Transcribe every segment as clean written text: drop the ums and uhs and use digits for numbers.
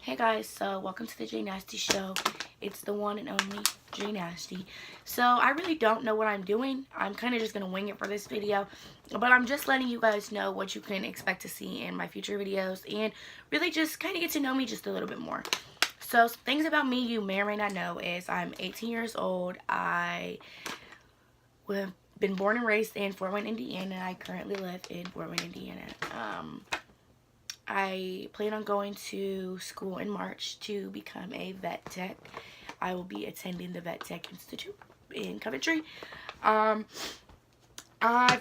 Hey guys, so welcome to the J Nasty Show. It's the one and only J Nasty. So I really don't know what I'm doing. I'm kind of just going to wing it for this video. But I'm just letting you guys know what you can expect to see in my future videos. And really just kind of get to know me just a little bit more. So things about me you may or may not know is I'm 18 years old. I have been born and raised in Fort Wayne, Indiana. I currently live in Fort Wayne, Indiana. I plan on going to school in March to become a vet tech. I will be attending the Vet Tech Institute in Coventry. I've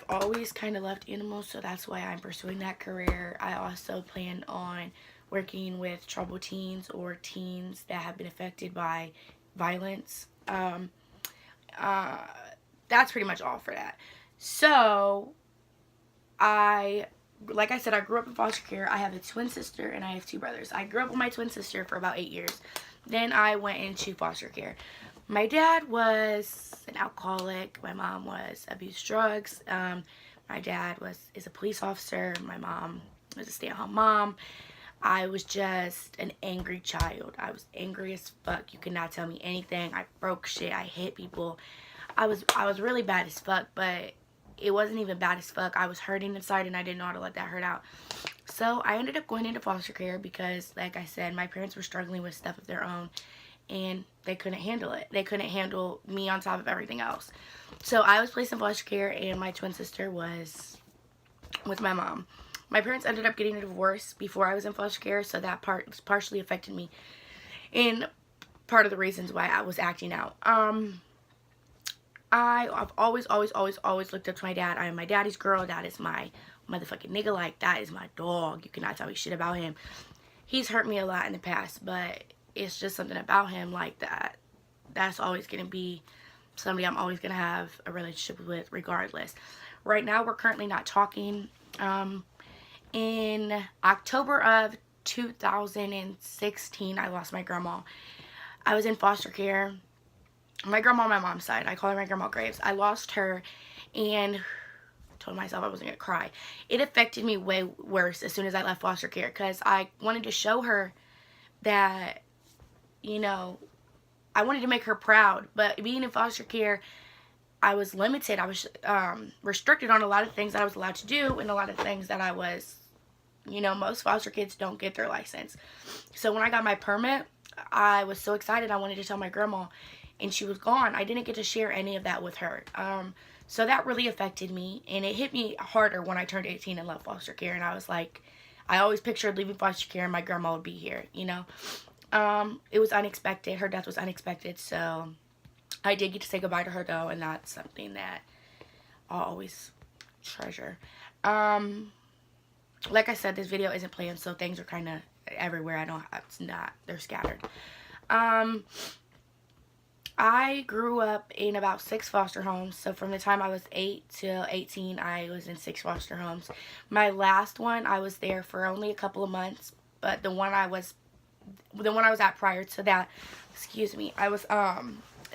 always kind of loved animals, so that's why I'm pursuing that career. I also plan on working with troubled teens or teens that have been affected by violence. That's pretty much all for that. So, like I said, I grew up in foster care. I have a twin sister and I have two brothers. I grew up with my twin sister for about 8 years. Then I went into foster care. My dad was an alcoholic. My mom was abused drugs. My dad is a police officer. My mom was a stay-at-home mom. I was just an angry child. I was angry as fuck. You could not tell me anything. I broke shit. I hit people. I was really bad as fuck, but it wasn't even bad as fuck. I was hurting inside and I didn't know how to let that hurt out. So I ended up going into foster care because, like I said, my parents were struggling with stuff of their own and they couldn't handle it. They couldn't handle me on top of everything else. So I was placed in foster care and my twin sister was with my mom. My parents ended up getting a divorce before I was in foster care, so that partially affected me and part of the reasons why I was acting out. I've always looked up to my dad. I am my daddy's girl. That is my motherfucking nigga. Like, that is my dog. You cannot tell me shit about him. He's hurt me a lot in the past, but it's just something about him like that. That's always going to be somebody I'm always going to have a relationship with regardless. Right now, we're currently not talking. In October of 2016, I lost my grandma. I was in foster care. My grandma on my mom's side. I call her my Grandma Graves. I lost her and told myself I wasn't going to cry. It affected me way worse as soon as I left foster care because I wanted to show her that, you know, I wanted to make her proud. But being in foster care, I was limited. I was restricted on a lot of things that I was allowed to do and a lot of things that I was, you know, most foster kids don't get their license. So when I got my permit, I was so excited. I wanted to tell my grandma. And she was gone. I didn't get to share any of that with her. So that really affected me. And it hit me harder when I turned 18 and left foster care. And I was like, I always pictured leaving foster care and my grandma would be here, you know. It was unexpected. Her death was unexpected. So I did get to say goodbye to her, though. And that's something that I'll always treasure. Like I said, this video isn't planned. So things are kind of everywhere. They're scattered. I grew up in about 6 foster homes. So from the time I was 8 till 18, I was in 6 foster homes. My last one, I was there for only a couple of months, but the one I was at prior to that, excuse me, I was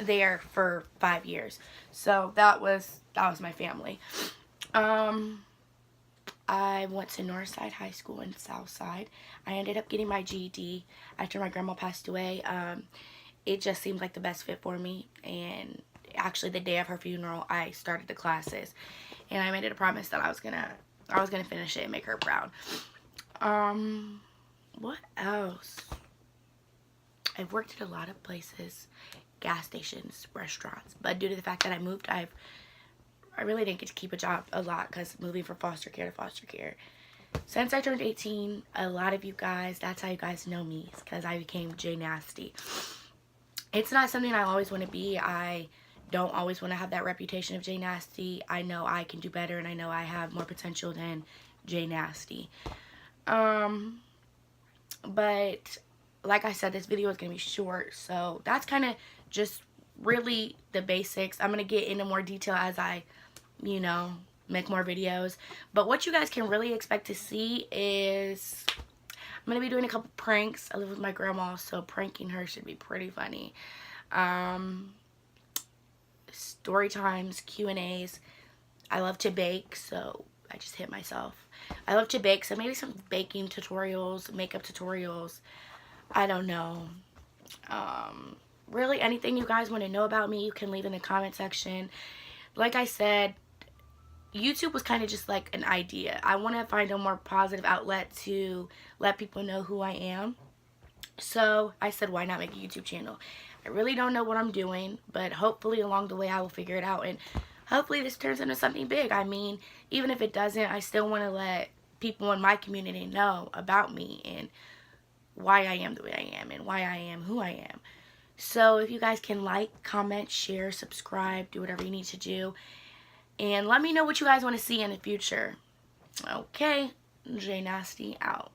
there for 5 years. So that was my family. I went to Northside High School in Southside. I ended up getting my GED after my grandma passed away. It just seemed like the best fit for me, and actually the day of her funeral I started the classes and I made it a promise that I was gonna finish it and make her proud. What else? I've worked at a lot of places, gas stations, restaurants, but due to the fact that I moved, I really didn't get to keep a job a lot because moving from foster care to foster care. Since I turned 18, a lot of you guys, that's how you guys know me, because I became J Nasty. It's not something I always want to be. I don't always want to have that reputation of J Nasty. I know I can do better and I know I have more potential than J Nasty. But like I said, this video is going to be short. So that's kind of just really the basics. I'm going to get into more detail as I, you know, make more videos. But what you guys can really expect to see is I'm going to be doing a couple pranks. I live with my grandma, so pranking her should be pretty funny. Story times, Q&As. I love to bake, so I just hit myself. I love to bake, so maybe some baking tutorials, makeup tutorials. I don't know. Really, anything you guys want to know about me, you can leave in the comment section. Like I said, YouTube was kind of just like an idea. I want to find a more positive outlet to let people know who I am. So I said, why not make a YouTube channel? I really don't know what I'm doing, but hopefully along the way I will figure it out. And hopefully this turns into something big. I mean, even if it doesn't, I still want to let people in my community know about me and why I am the way I am and why I am who I am. So if you guys can like, comment, share, subscribe, do whatever you need to do. And let me know what you guys want to see in the future. Okay, J Nasty out.